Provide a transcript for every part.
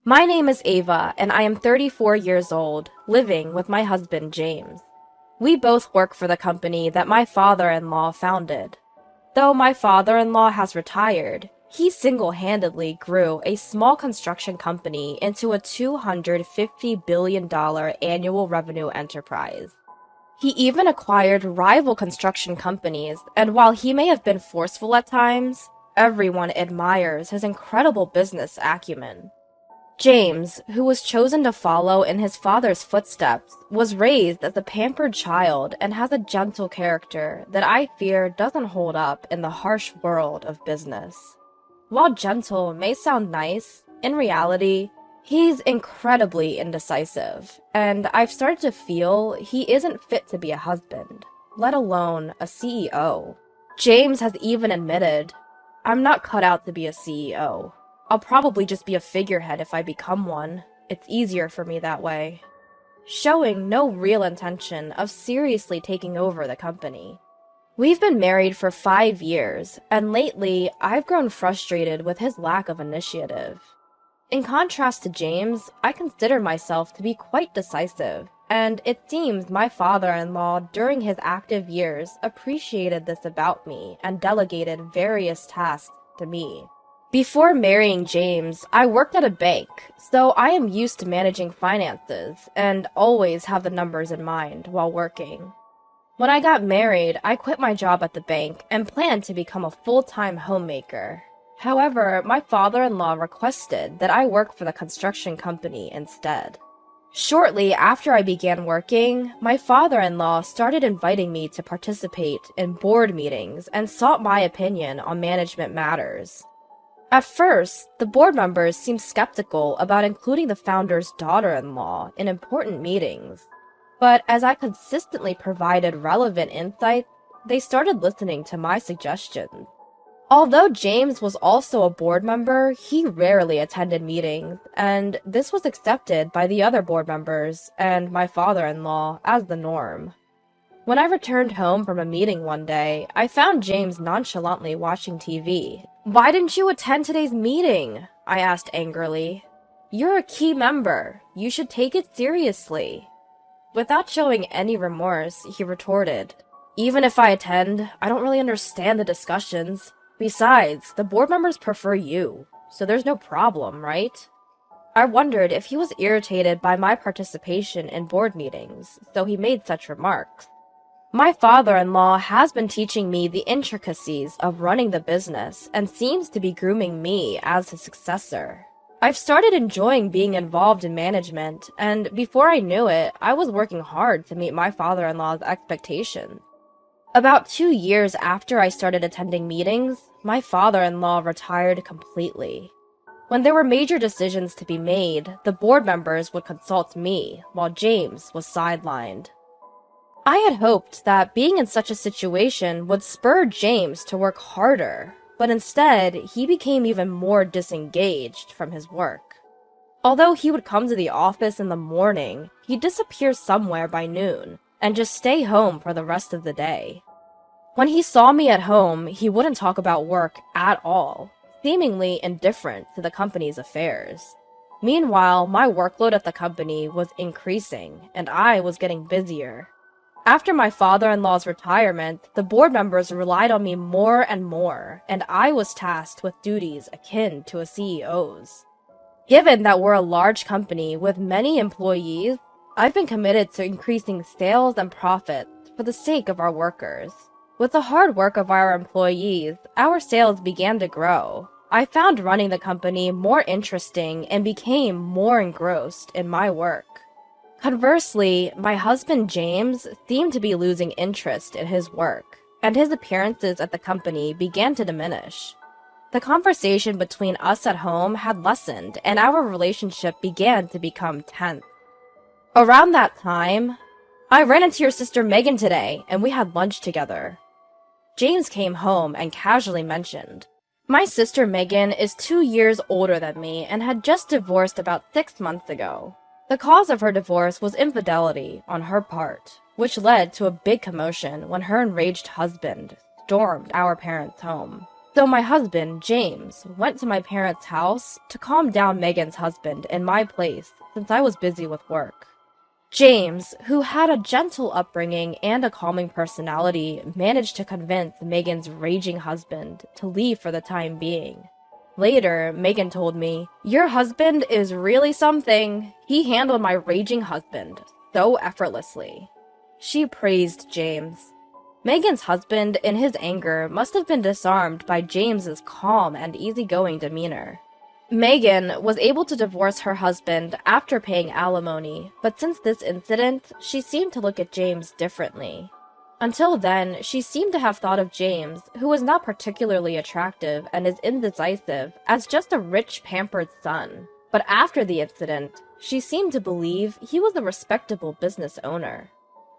My name is Ava, and I am 34 years old, living with my husband, James. We both work for the company that my father-in-law founded. Though my father-in-law has retired, he single-handedly grew a small construction company into a $250 billion annual revenue enterprise. He even acquired rival construction companies, and while he may have been forceful at times, everyone admires his incredible business acumen. James, who was chosen to follow in his father's footsteps, was raised as a pampered child and has a gentle character that I fear doesn't hold up in the harsh world of business. While gentle may sound nice, in reality, he's incredibly indecisive, and I've started to feel he isn't fit to be a husband, let alone a CEO. James has even admitted, "I'm not cut out to be a CEO. I'll probably just be a figurehead if I become one. It's easier for me that way," showing no real intention of seriously taking over the company. We've been married for 5 years, and lately I've grown frustrated with his lack of initiative. In contrast to James, I consider myself to be quite decisive, and it seems my father-in-law during his active years appreciated this about me and delegated various tasks to me. Before marrying James, I worked at a bank, so I am used to managing finances and always have the numbers in mind while working. When I got married, I quit my job at the bank and planned to become a full-time homemaker. However, my father-in-law requested that I work for the construction company instead. Shortly after I began working, my father-in-law started inviting me to participate in board meetings and sought my opinion on management matters. At first, the board members seemed skeptical about including the founder's daughter-in-law in important meetings. But as I consistently provided relevant insights, they started listening to my suggestions. Although James was also a board member, he rarely attended meetings, and this was accepted by the other board members and my father-in-law as the norm. When I returned home from a meeting one day, I found James nonchalantly watching TV. "Why didn't you attend today's meeting?" I asked angrily. "You're a key member. You should take it seriously." Without showing any remorse, he retorted, "Even if I attend, I don't really understand the discussions. Besides, the board members prefer you, so there's no problem, right?" I wondered if he was irritated by my participation in board meetings, so he made such remarks. My father-in-law has been teaching me the intricacies of running the business and seems to be grooming me as his successor. I've started enjoying being involved in management, and before I knew it, I was working hard to meet my father-in-law's expectations. About 2 years after I started attending meetings, my father-in-law retired completely. When there were major decisions to be made, the board members would consult me, while James was sidelined. I had hoped that being in such a situation would spur James to work harder, but instead, he became even more disengaged from his work. Although he would come to the office in the morning, he'd disappear somewhere by noon, and just stay home for the rest of the day. When he saw me at home, he wouldn't talk about work at all, seemingly indifferent to the company's affairs. Meanwhile, my workload at the company was increasing, and I was getting busier. After my father-in-law's retirement, the board members relied on me more and more, and I was tasked with duties akin to a CEO's. Given that we're a large company with many employees, I've been committed to increasing sales and profits for the sake of our workers. With the hard work of our employees, our sales began to grow. I found running the company more interesting and became more engrossed in my work. Conversely, my husband James seemed to be losing interest in his work, and his appearances at the company began to diminish. The conversation between us at home had lessened, and our relationship began to become tense. Around that time, "I ran into your sister Megan today, and we had lunch together," James came home and casually mentioned. My sister Megan is 2 years older than me and had just divorced about 6 months ago. The cause of her divorce was infidelity on her part, which led to a big commotion when her enraged husband stormed our parents' home. So my husband, James, went to my parents' house to calm down Megan's husband in my place since I was busy with work. James, who had a gentle upbringing and a calming personality, managed to convince Megan's raging husband to leave for the time being. Later, Megan told me, "Your husband is really something. He handled my raging husband so effortlessly." She praised James. Megan's husband, in his anger, must have been disarmed by James's calm and easygoing demeanor. Megan was able to divorce her husband after paying alimony, but since this incident, she seemed to look at James differently. Until then, she seemed to have thought of James, who was not particularly attractive and is indecisive, as just a rich, pampered son. But after the incident, she seemed to believe he was a respectable business owner.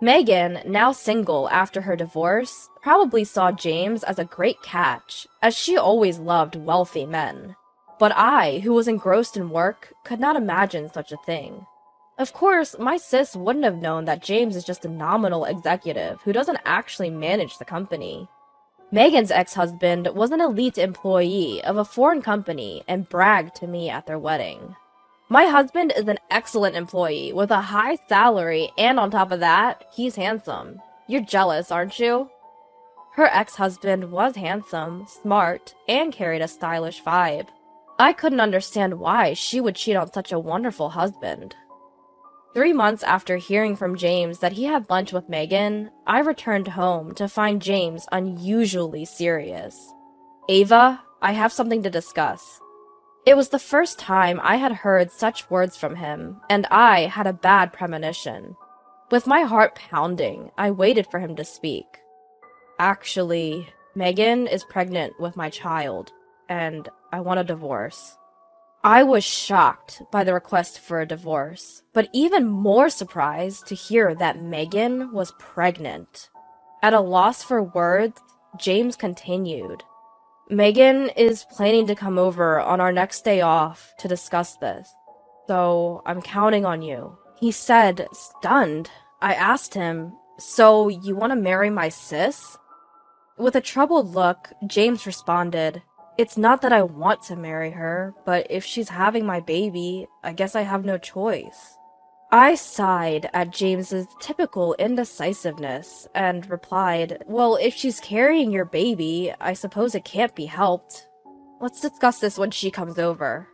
Megan, now single after her divorce, probably saw James as a great catch, as she always loved wealthy men. But I, who was engrossed in work, could not imagine such a thing. Of course, my sis wouldn't have known that James is just a nominal executive who doesn't actually manage the company. Megan's ex-husband was an elite employee of a foreign company and bragged to me at their wedding. "My husband is an excellent employee with a high salary, and on top of that, he's handsome. You're jealous, aren't you?" Her ex-husband was handsome, smart, and carried a stylish vibe. I couldn't understand why she would cheat on such a wonderful husband. 3 months after hearing from James that he had lunch with Megan, I returned home to find James unusually serious. "Ava, I have something to discuss." It was the first time I had heard such words from him, and I had a bad premonition. With my heart pounding, I waited for him to speak. "Actually, Megan is pregnant with my child, and I want a divorce." I was shocked by the request for a divorce, but even more surprised to hear that Megan was pregnant. At a loss for words, James continued. "Megan is planning to come over on our next day off to discuss this, so I'm counting on you," he said, stunned. I asked him, "So you want to marry my sis?" With a troubled look, James responded, "It's not that I want to marry her, but if she's having my baby, I guess I have no choice." I sighed at James's typical indecisiveness and replied, "Well, if she's carrying your baby, I suppose it can't be helped. Let's discuss this when she comes over."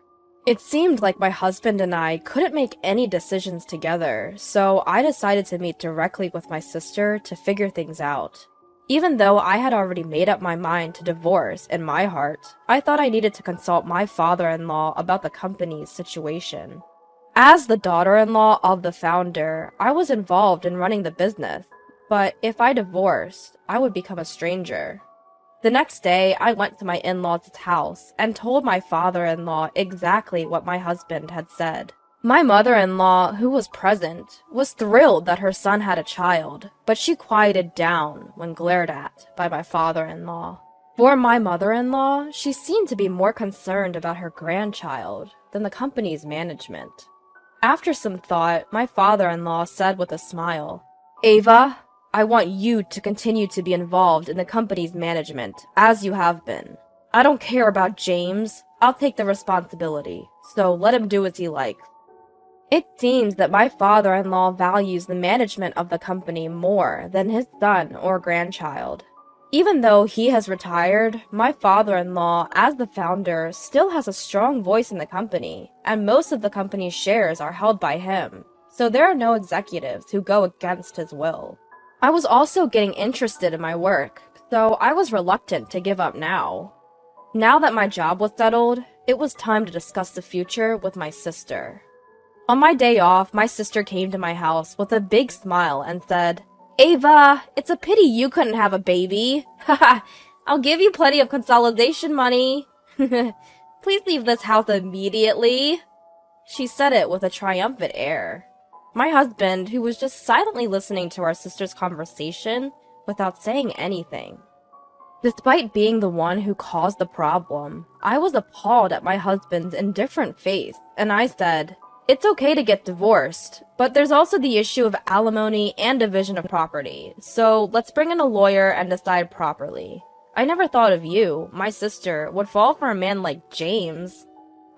It seemed like my husband and I couldn't make any decisions together, so I decided to meet directly with my sister to figure things out. Even though I had already made up my mind to divorce in my heart, I thought I needed to consult my father-in-law about the company's situation. As the daughter-in-law of the founder, I was involved in running the business, but if I divorced, I would become a stranger. The next day, I went to my in-laws' house and told my father-in-law exactly what my husband had said. My mother-in-law, who was present, was thrilled that her son had a child, but she quieted down when glared at by my father-in-law. For my mother-in-law, she seemed to be more concerned about her grandchild than the company's management. After some thought, my father-in-law said with a smile, "Ava, I want you to continue to be involved in the company's management, as you have been. I don't care about James. I'll take the responsibility, so let him do as he likes." It seems that my father-in-law values the management of the company more than his son or grandchild. Even though he has retired, my father-in-law, as the founder, still has a strong voice in the company, and most of the company's shares are held by him, so there are no executives who go against his will. I was also getting interested in my work, so I was reluctant to give up now. Now that my job was settled, it was time to discuss the future with my sister. On my day off, my sister came to my house with a big smile and said, "Ava, it's a pity you couldn't have a baby. Haha, I'll give you plenty of consolidation money. Please leave this house immediately." She said it with a triumphant air. My husband, who was just silently listening to our sister's conversation without saying anything. Despite being the one who caused the problem, I was appalled at my husband's indifferent face, and I said, "It's okay to get divorced, but there's also the issue of alimony and division of property, so let's bring in a lawyer and decide properly. I never thought of you, my sister, would fall for a man like James.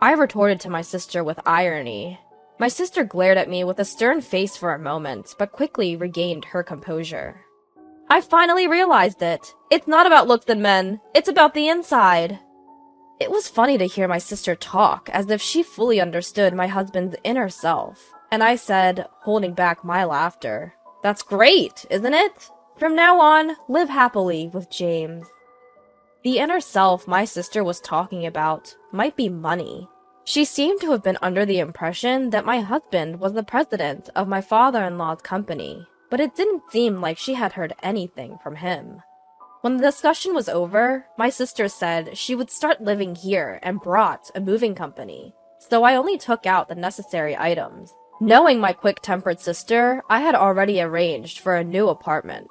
I retorted to my sister with irony. My sister glared at me with a stern face for a moment, but quickly regained her composure. I finally realized it. It's not about looks and men. It's about the inside. It was funny to hear my sister talk as if she fully understood my husband's inner self, and I said, holding back my laughter, "That's great, isn't it? From now on, live happily with James." The inner self my sister was talking about might be money. She seemed to have been under the impression that my husband was the president of my father-in-law's company, but it didn't seem like she had heard anything from him. When the discussion was over, my sister said she would start living here and brought a moving company, so I only took out the necessary items. Knowing my quick-tempered sister, I had already arranged for a new apartment.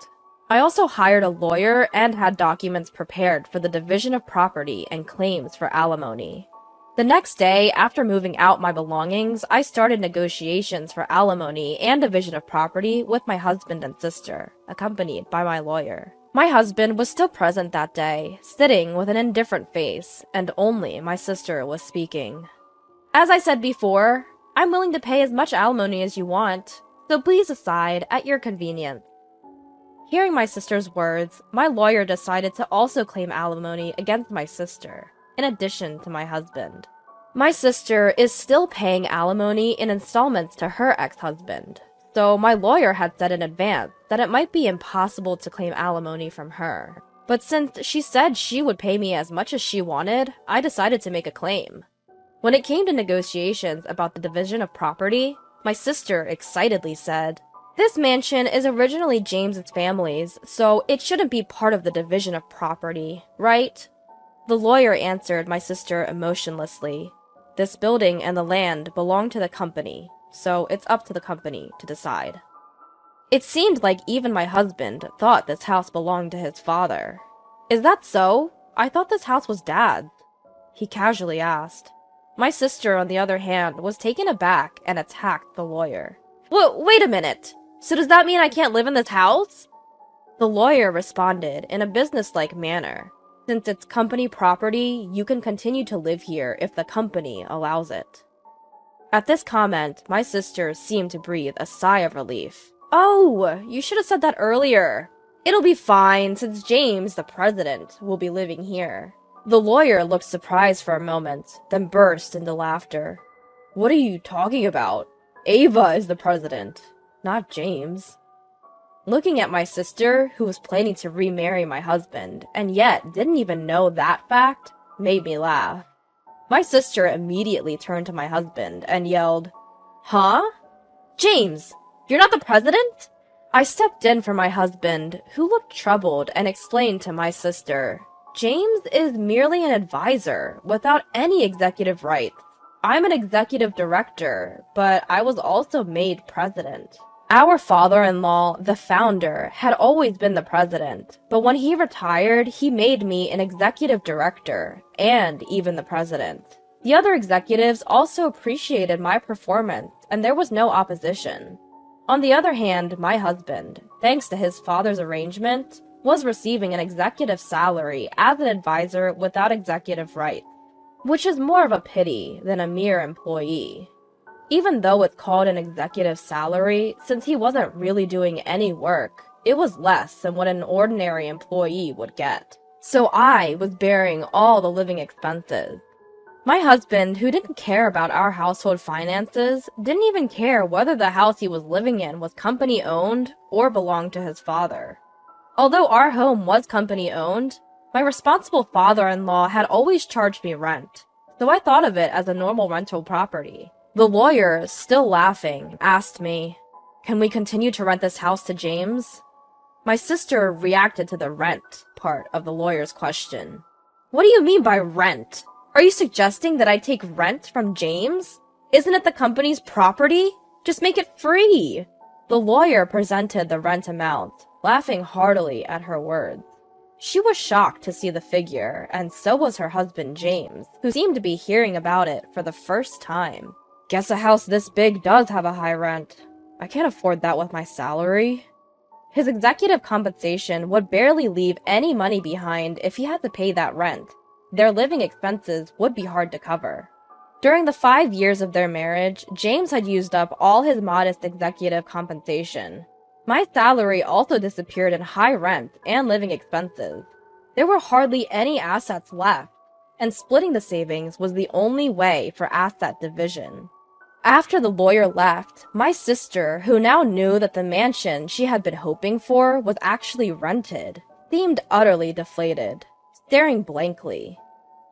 I also hired a lawyer and had documents prepared for the division of property and claims for alimony. The next day, after moving out my belongings, I started negotiations for alimony and division of property with my husband and sister, accompanied by my lawyer. My husband was still present that day, sitting with an indifferent face, and only my sister was speaking. "As I said before, I'm willing to pay as much alimony as you want, so please decide at your convenience." Hearing my sister's words, my lawyer decided to also claim alimony against my sister, in addition to my husband. My sister is still paying alimony in installments to her ex-husband, so my lawyer had said in advance that it might be impossible to claim alimony from her. But since she said she would pay me as much as she wanted, I decided to make a claim. When it came to negotiations about the division of property, my sister excitedly said, "This mansion is originally James's family's, so it shouldn't be part of the division of property, right?" The lawyer answered my sister emotionlessly, "This building and the land belong to the company, so it's up to the company to decide." It seemed like even my husband thought this house belonged to his father. "Is that so? I thought this house was Dad's," he casually asked. My sister, on the other hand, was taken aback and attacked the lawyer. Wait a minute! So does that mean I can't live in this house?" The lawyer responded in a businesslike manner. "Since it's company property, you can continue to live here if the company allows it." At this comment, my sister seemed to breathe a sigh of relief. "Oh, you should have said that earlier. It'll be fine since James, the president, will be living here." The lawyer looked surprised for a moment, then burst into laughter. "What are you talking about? Ava is the president, not James." Looking at my sister, who was planning to remarry my husband, and yet didn't even know that fact, made me laugh. My sister immediately turned to my husband and yelled, "Huh? James, you're not the president?" I stepped in for my husband, who looked troubled, and explained to my sister, "James is merely an advisor, without any executive rights. I'm an executive director, but I was also made president. Our father-in-law, the founder, had always been the president, but when he retired, he made me an executive director, and even the president. The other executives also appreciated my performance, and there was no opposition. On the other hand, my husband, thanks to his father's arrangement, was receiving an executive salary as an advisor without executive rights, which is more of a pity than a mere employee. Even though it's called an executive salary, since he wasn't really doing any work, it was less than what an ordinary employee would get. So I was bearing all the living expenses. My husband, who didn't care about our household finances, didn't even care whether the house he was living in was company-owned or belonged to his father. Although our home was company-owned, my responsible father-in-law had always charged me rent, so I thought of it as a normal rental property. The lawyer, still laughing, asked me, "Can we continue to rent this house to James?" My sister reacted to the rent part of the lawyer's question. "What do you mean by rent? Are you suggesting that I take rent from James? Isn't it the company's property? Just make it free." The lawyer presented the rent amount, laughing heartily at her words. She was shocked to see the figure, and so was her husband James, who seemed to be hearing about it for the first time. "Guess a house this big does have a high rent. I can't afford that with my salary." His executive compensation would barely leave any money behind if he had to pay that rent. Their living expenses would be hard to cover. During the 5 years of their marriage, James had used up all his modest executive compensation. My salary also disappeared in high rent and living expenses. There were hardly any assets left, and splitting the savings was the only way for asset division. After the lawyer left, my sister, who now knew that the mansion she had been hoping for was actually rented, seemed utterly deflated, staring blankly.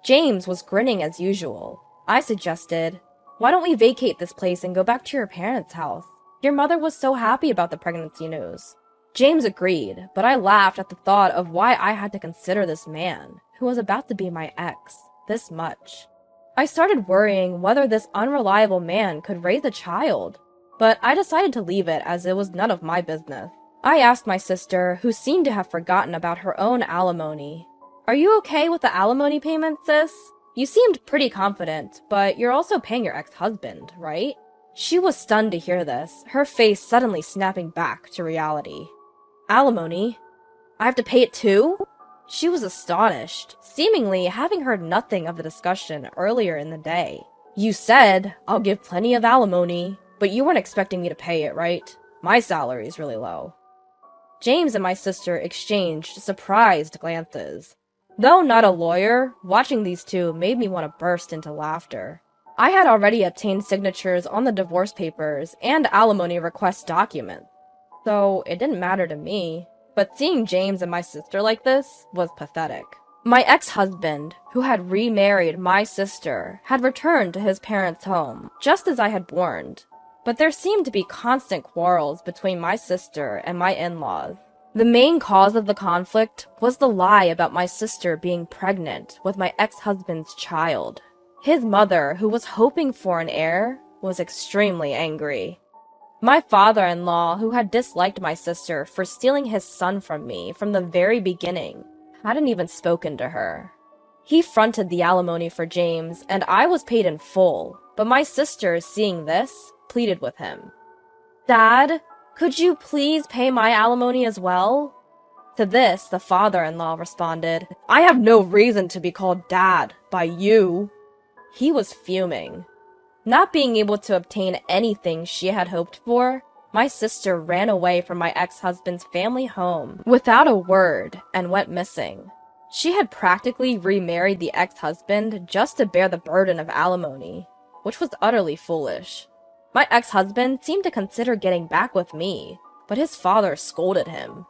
James was grinning as usual. I suggested, "Why don't we vacate this place and go back to your parents' house? Your mother was so happy about the pregnancy news." James agreed, but I laughed at the thought of why I had to consider this man, who was about to be my ex, this much. I started worrying whether this unreliable man could raise a child, but I decided to leave it as it was none of my business. I asked my sister, who seemed to have forgotten about her own alimony, "Are you okay with the alimony payment, sis? You seemed pretty confident, but you're also paying your ex-husband, right?" She was stunned to hear this, her face suddenly snapping back to reality. "Alimony? I have to pay it too?" She was astonished, seemingly having heard nothing of the discussion earlier in the day. "You said, 'I'll give plenty of alimony,' but you weren't expecting me to pay it, right? My salary's really low." James and my sister exchanged surprised glances. Though not a lawyer, watching these two made me want to burst into laughter. I had already obtained signatures on the divorce papers and alimony request documents, so it didn't matter to me. But seeing James and my sister like this was pathetic. My ex-husband, who had remarried my sister, had returned to his parents' home, just as I had warned. But there seemed to be constant quarrels between my sister and my in-laws. The main cause of the conflict was the lie about my sister being pregnant with my ex-husband's child. His mother, who was hoping for an heir, was extremely angry. My father-in-law, who had disliked my sister for stealing his son from me from the very beginning, hadn't even spoken to her. He fronted the alimony for James, and I was paid in full, but my sister, seeing this, pleaded with him. "Dad, could you please pay my alimony as well?" To this, the father-in-law responded, "I have no reason to be called Dad by you." He was fuming. Not being able to obtain anything she had hoped for, my sister ran away from my ex-husband's family home without a word and went missing. She had practically remarried the ex-husband just to bear the burden of alimony, which was utterly foolish. My ex-husband seemed to consider getting back with me, but his father scolded him.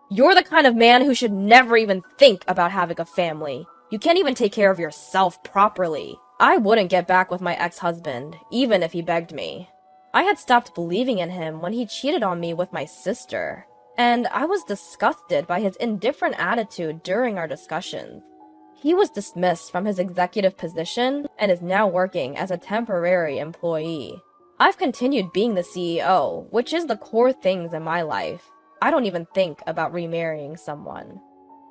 "You're the kind of man who should never even think about having a family. You can't even take care of yourself properly." I wouldn't get back with my ex-husband, even if he begged me. I had stopped believing in him when he cheated on me with my sister, and I was disgusted by his indifferent attitude during our discussions. He was dismissed from his executive position and is now working as a temporary employee. I've continued being the CEO, which is the core things in my life. I don't even think about remarrying someone.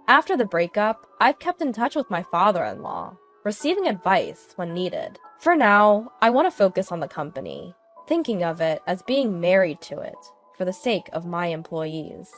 After the breakup, I've kept in touch with my father-in-law, receiving advice when needed. For now, I want to focus on the company, thinking of it as being married to it for the sake of my employees.